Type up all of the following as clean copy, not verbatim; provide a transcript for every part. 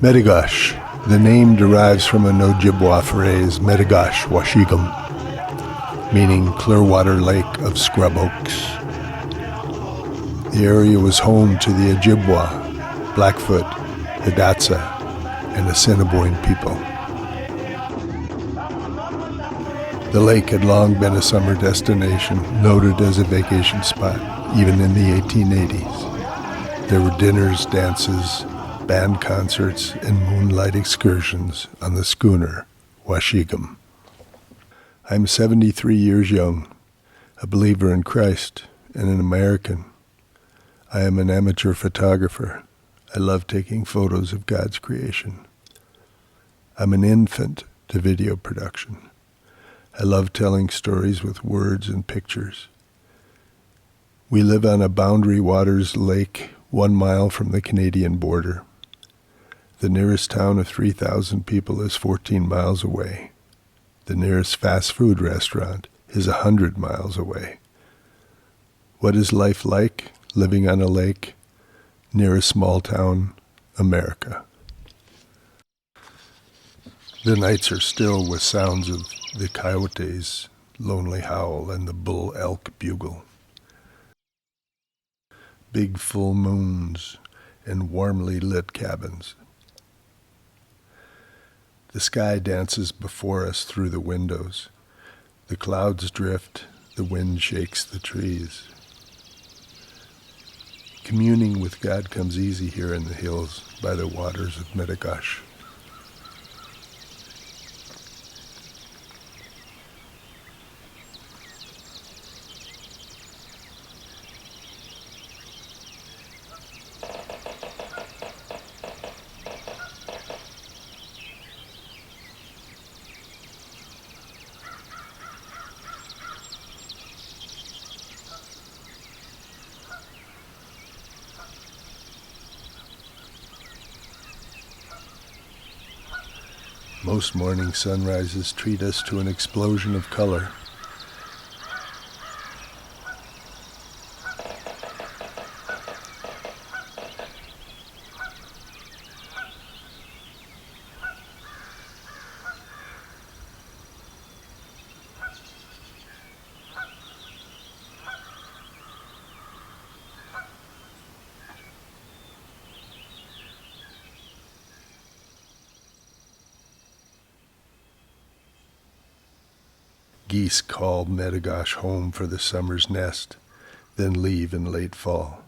Medigosh. The name derives from an Ojibwa phrase, Medigosh Washigum, meaning Clearwater Lake of scrub oaks. The area was home to the Ojibwa, Blackfoot, Hidatsa, and Assiniboine people. The lake had long been a summer destination, noted as a vacation spot, even in the 1880s. There were dinners, dances, band concerts, and moonlight excursions on the schooner Washigum. I'm 73 years young, a believer in Christ, and an American. I am an amateur photographer. I love taking photos of God's creation. I'm an infant to video production. I love telling stories with words and pictures. We live on a Boundary Waters lake 1 mile from the Canadian border. The nearest town of 3,000 people is 14 miles away. The nearest fast food restaurant is 100 miles away. What is life like living on a lake near a small town, America? The nights are still with sounds of the coyote's lonely howl and the bull elk bugle. Big full moons and warmly lit cabins. The sky dances before us through the windows. The clouds drift, the wind shakes the trees. Communing with God comes easy here in the hills by the waters of Medigosh. Most morning sunrises treat us to an explosion of color. Geese call Medigosh home for the summer's nest, then leave in late fall.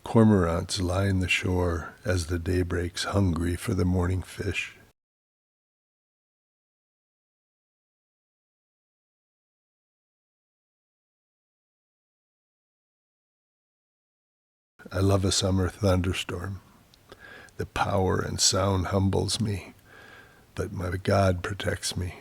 Cormorants line the shore as the day breaks, hungry for the morning fish. I love a summer thunderstorm. The power and sound humbles me, but my God protects me.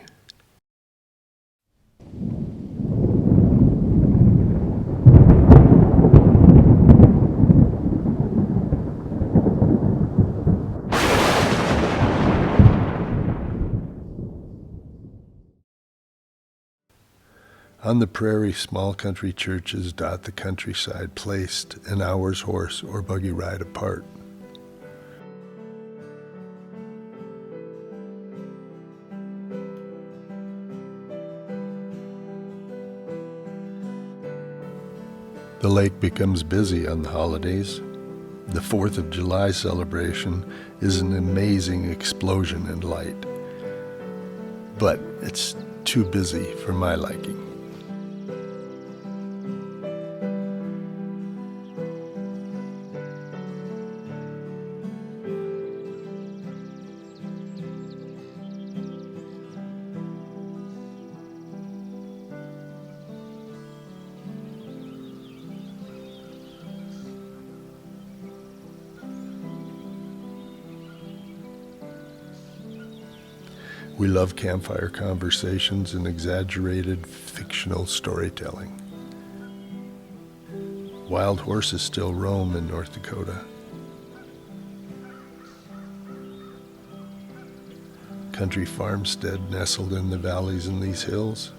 On the prairie, small country churches dot the countryside, placed an hour's horse or buggy ride apart. The lake becomes busy on the holidays. The 4th of July celebration is an amazing explosion in light, but it's too busy for my liking. We love campfire conversations and exaggerated fictional storytelling. Wild horses still roam in North Dakota. Country farmstead nestled in the valleys in these hills.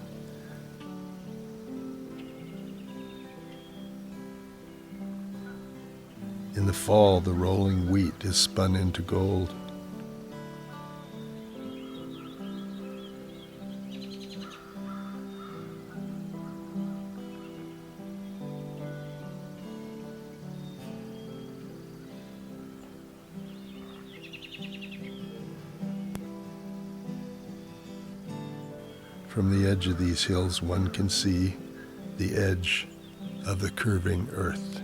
In the fall, the rolling wheat is spun into gold. From the edge of these hills, one can see the edge of the curving earth.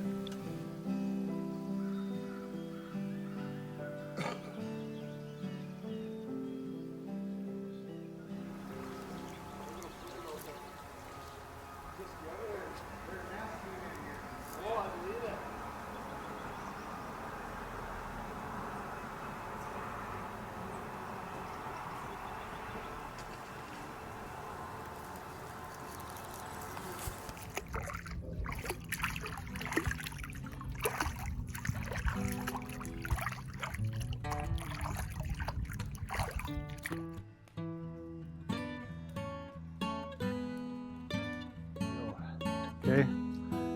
Okay,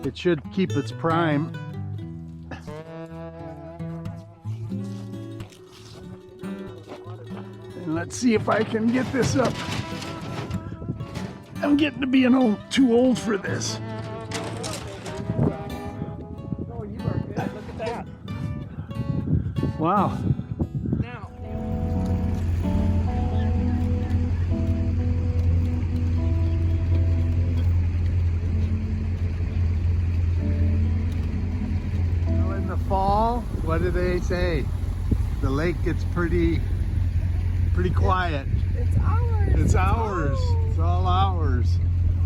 it should keep its prime. And let's see if I can get this up. I'm getting to be too old for this. Oh, you are good. Look at that. Wow. Now. In the fall, what do they say? The lake gets pretty quiet. It's ours. It's ours. It's all ours.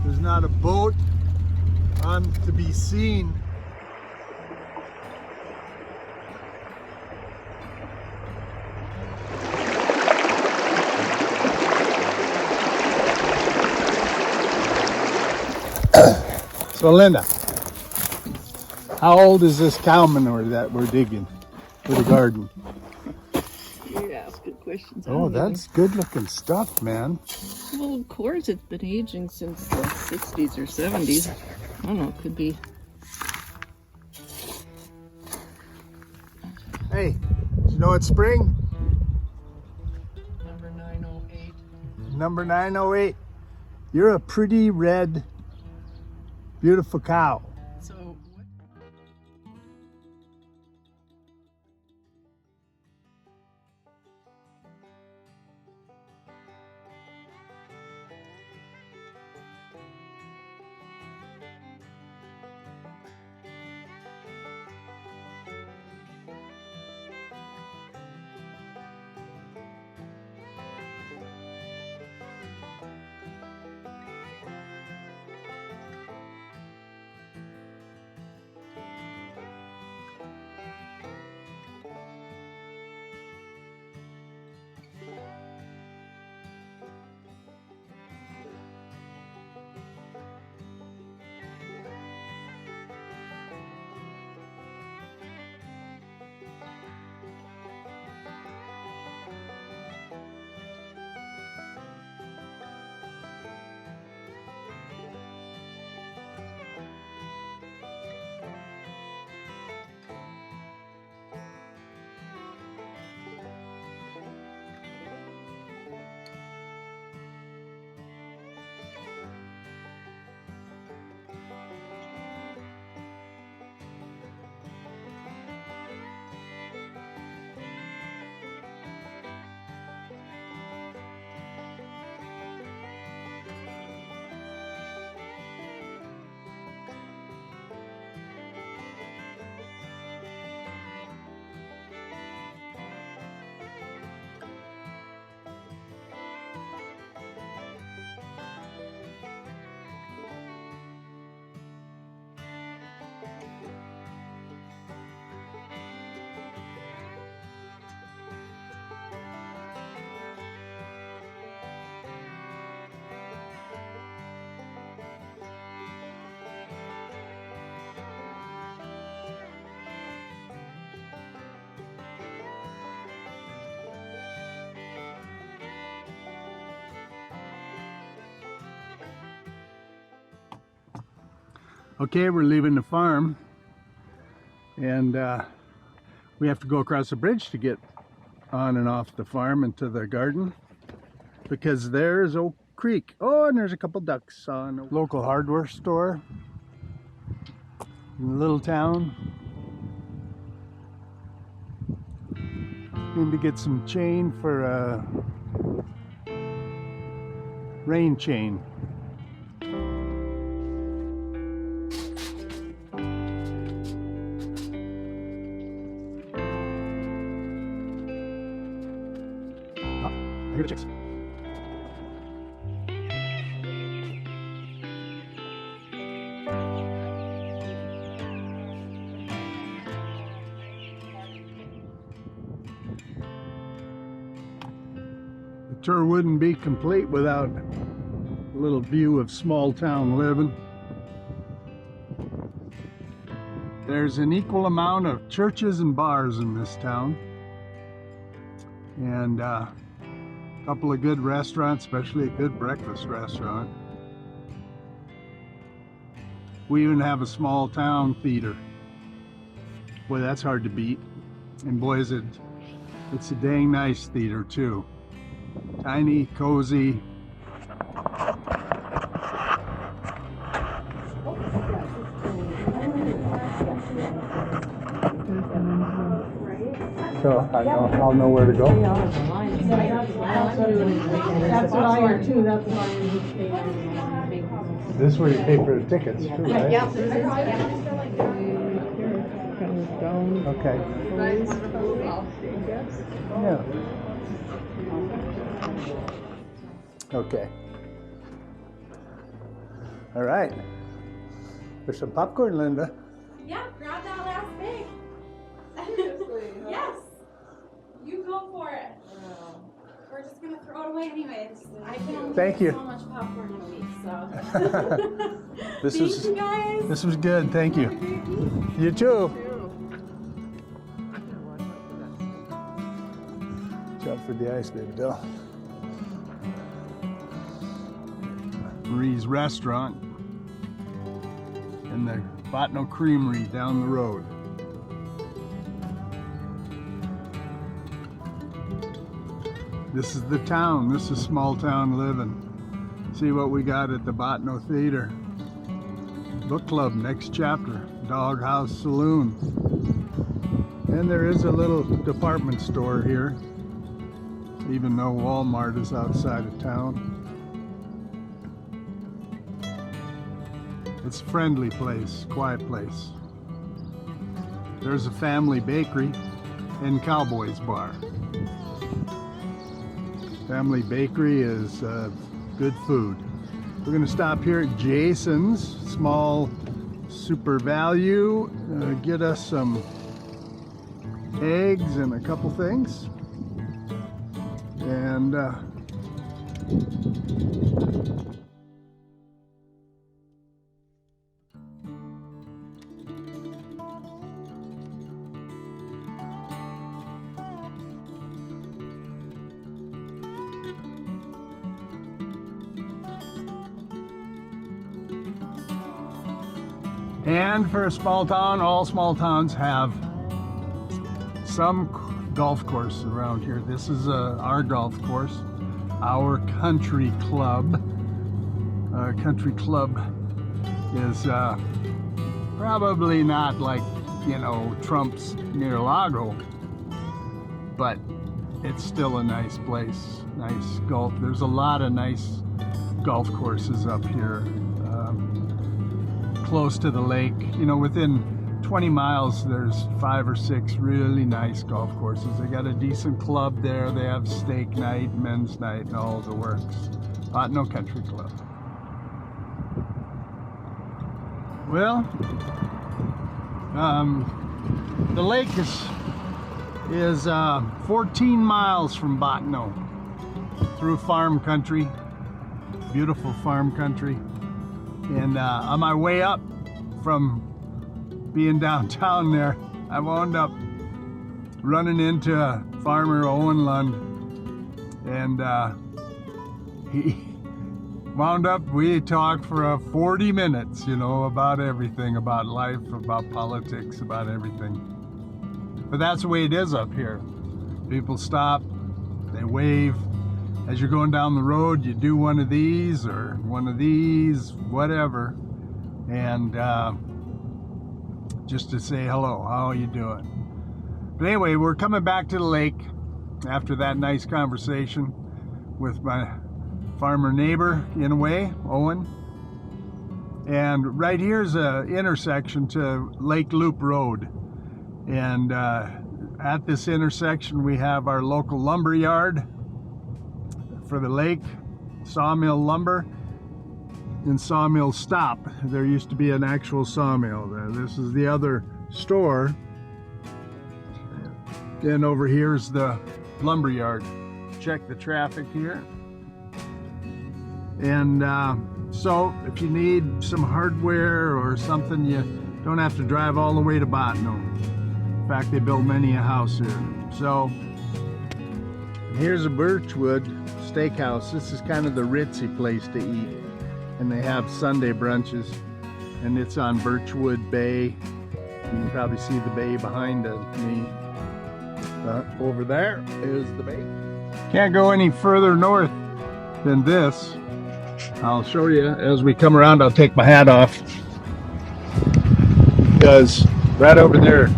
There's not a boat to be seen. So Linda, how old is this cow manure that we're digging for the garden? You ask good questions. Oh, that's good looking stuff, man. Well, of course, it's been aging since the 60s or 70s. I don't know, it could be. Hey, do you know it's spring? Number 908. Number 908. You're a pretty red, beautiful cow. So, what? Okay, we're leaving the farm, and We have to go across the bridge to get on and off the farm into the garden, because there's Oak Creek. Oh, and there's a couple ducks on a local hardware store in a little town. Need to get some chain for a rain chain. Oh, I hear the chicks. The tour wouldn't be complete without a little view of small town living. There's an equal amount of churches and bars in this town, and a couple of good restaurants, especially a good breakfast restaurant. We even have a small town theater. Boy, that's hard to beat. And boy, it's a dang nice theater too. Tiny, cozy. So I'll know where to go. That's what I heard too. That's what I This is where you pay for the tickets too, right? Yep. Okay. Yeah. Okay. All right. There's some popcorn, Linda. Yeah, grab that last big. Yes. You go for it. We're just gonna throw it away anyways. I can only Thank eat you. so much popcorn in a week, so. This Thank was you guys. this was good. Thank you. You too. Watch out for the ice, baby doll. Marie's Restaurant and the Botno Creamery down the road. This is the town. This is small town living. See what we got at the Botno Theater. Book club, next chapter. Doghouse Saloon. And there is a little department store here, even though Walmart is outside of town. It's a friendly place, quiet place. There's a family bakery and Cowboys Bar. Family bakery is good food. We're gonna stop here at Jason's Small Super Value, get us some eggs and a couple things. And for a small town, all small towns have some golf course around here. This is our golf course, our country club. Country club is probably not like, you know, Trump's Mar-a-Lago, but it's still a nice place, nice golf. There's a lot of nice golf courses up here. Close to the lake, you know, within 20 miles there's 5 or 6 really nice golf courses. They got a decent club there. They have steak night, men's night, and all the works. Botno Country Club. Well, the lake is 14 miles from Botno, through farm country, beautiful farm country. And on my way up from being downtown there, I wound up running into Farmer Owen Lund, and he wound up, we talked for 40 minutes, you know, about everything, about life, about politics, about everything. But that's the way it is up here. People stop, they wave. As you're going down the road, you do one of these or one of these, whatever. And just to say hello, how are you doing? But anyway, we're coming back to the lake after that nice conversation with my farmer neighbor, in a way, Owen. And right here is an intersection to Lake Loop Road. And at this intersection, we have our local lumber yard for the lake, Sawmill Lumber, and Sawmill Stop. There used to be an actual sawmill there. This is the other store. And over here is the lumber yard. Check the traffic here. And so if you need some hardware or something, you don't have to drive all the way to Botno. In fact, they build many a house here. So here's a Birchwood Steakhouse. This is kind of the ritzy place to eat. And they have Sunday brunches. And it's on Birchwood Bay. You can probably see the bay behind me. Over there is the bay. Can't go any further north than this. I'll show you as we come around. I'll take my hat off. Because right over there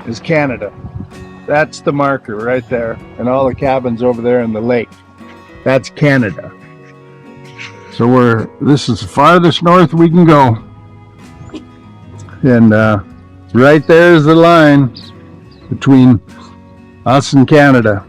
is Canada. That's the marker right there. And all the cabins over there in the lake. That's Canada. So this is the farthest north we can go. And right there is the line between us and Canada.